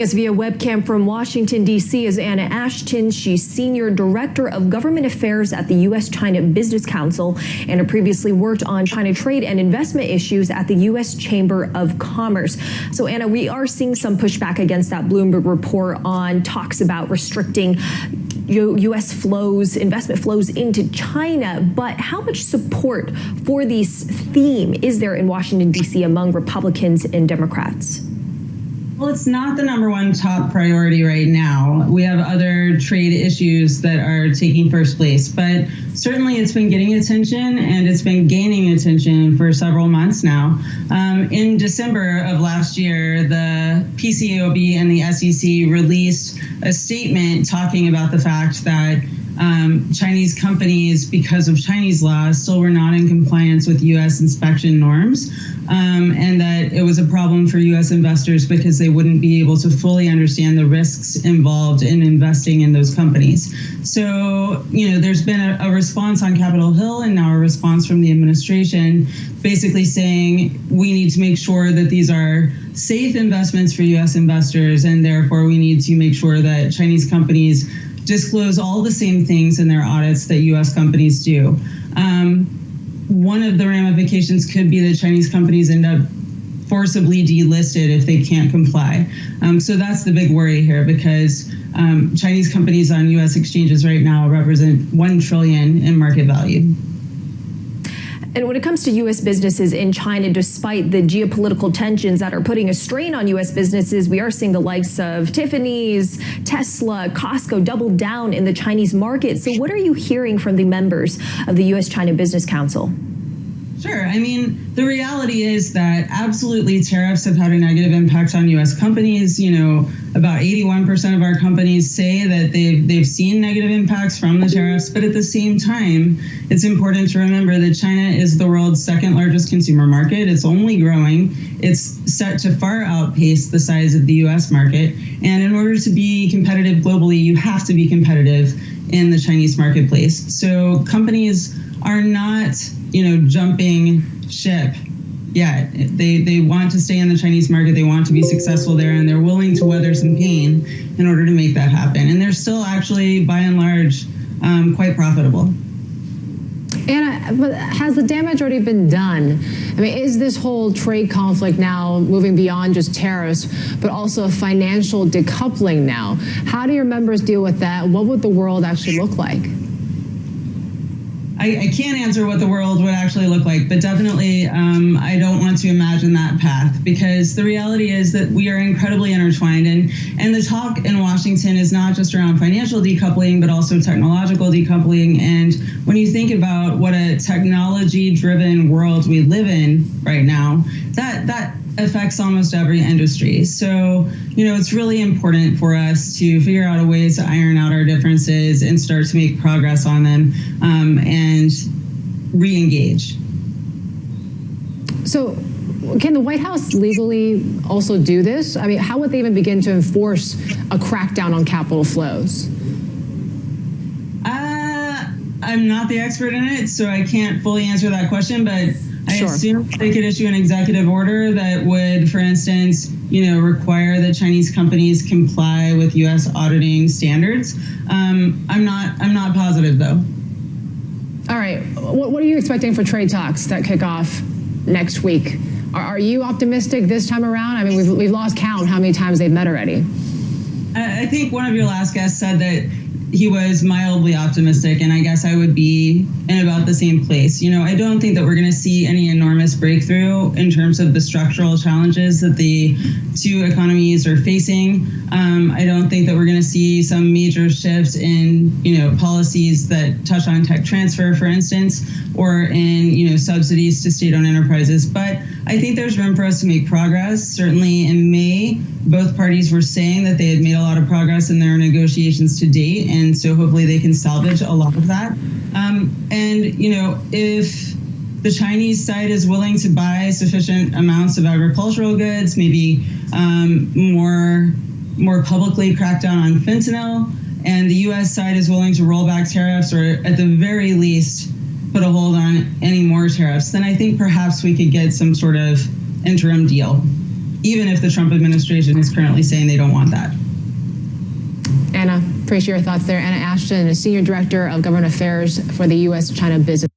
Yes, via webcam from Washington, D.C. is Anna Ashton. She's Senior Director of Government Affairs at the U.S.-China Business Council. Anna previously worked on China trade and investment issues at the U.S. Chamber of Commerce. So, Anna, we are seeing some pushback against that Bloomberg report on talks about restricting U.S. flows, investment flows into China. But how much support for this theme is there in Washington, D.C. among Republicans and Democrats? Well, it's not the number one top priority right now. We have other trade issues that are taking first place, but certainly it's been getting attention and it's been gaining attention for several months now. In December of last year, the PCAOB and the SEC released a statement talking about the fact that Chinese companies, because of Chinese laws, still were not in compliance with U.S. inspection norms, and that it was a problem for U.S. investors because they wouldn't be able to fully understand the risks involved in investing in those companies. So, there's been a response on Capitol Hill and now a response from the administration basically saying we need to make sure that these are safe investments for U.S. investors, and therefore we need to make sure that Chinese companies disclose all the same things in their audits that U.S. companies do. One of the ramifications could be that Chinese companies end up forcibly delisted if they can't comply. So that's the big worry here, because Chinese companies on U.S. exchanges right now represent $1 trillion in market value. And when it comes to U.S. businesses in China, despite the geopolitical tensions that are putting a strain on U.S. businesses, we are seeing the likes of Tiffany's, Tesla, Costco double down in the Chinese market. So what are you hearing from the members of the U.S.-China Business Council? Sure. The reality is that absolutely tariffs have had a negative impact on U.S. companies. About 81% of our companies say that they've seen negative impacts from the tariffs. But at the same time, it's important to remember that China is the world's second largest consumer market. It's only growing. It's set to far outpace the size of the U.S. market. And in order to be competitive globally, you have to be competitive in the Chinese marketplace. So companies are not jumping ship yet. They want to stay in the Chinese market. They want to be successful there, and they're willing to weather some pain in order to make that happen. And they're still actually, by and large, quite profitable. Anna, but has the damage already been done? Is this whole trade conflict now moving beyond just tariffs, but also financial decoupling now? How do your members deal with that? What would the world actually look like? I can't answer what the world would actually look like, but definitely I don't want to imagine that path, because the reality is that we are incredibly intertwined. And the talk in Washington is not just around financial decoupling, but also technological decoupling. And when you think about what a technology-driven world we live in right now, that affects almost every industry. So, it's really important for us to figure out a way to iron out our differences and start to make progress on them and re-engage. So can the White House legally also do this? How would they even begin to enforce a crackdown on capital flows? I'm not the expert in it, so I can't fully answer that question, but I assume they could issue an executive order that would, for instance, require that Chinese companies comply with U.S. auditing standards. I'm not positive, though. All right. What are you expecting for trade talks that kick off next week? Are you optimistic this time around? We've lost count how many times they've met already. I think one of your last guests said that he was mildly optimistic, and I guess I would be in about the same place. I don't think that we're going to see any enormous breakthrough in terms of the structural challenges that the two economies are facing. I don't think that we're going to see some major shifts in, policies that touch on tech transfer, for instance, or in, subsidies to state-owned enterprises. But I think there's room for us to make progress. Certainly in May, both parties were saying that they had made a lot of progress in their negotiations to date, and so hopefully they can salvage a lot of that. If the Chinese side is willing to buy sufficient amounts of agricultural goods, maybe more publicly crack down on fentanyl, and the U.S. side is willing to roll back tariffs, or at the very least put a hold on any more tariffs, then I think perhaps we could get some sort of interim deal. even if the Trump administration is currently saying they don't want that. Anna, appreciate your thoughts there. Anna Ashton, Senior Director of Government Affairs for the U.S.-China Business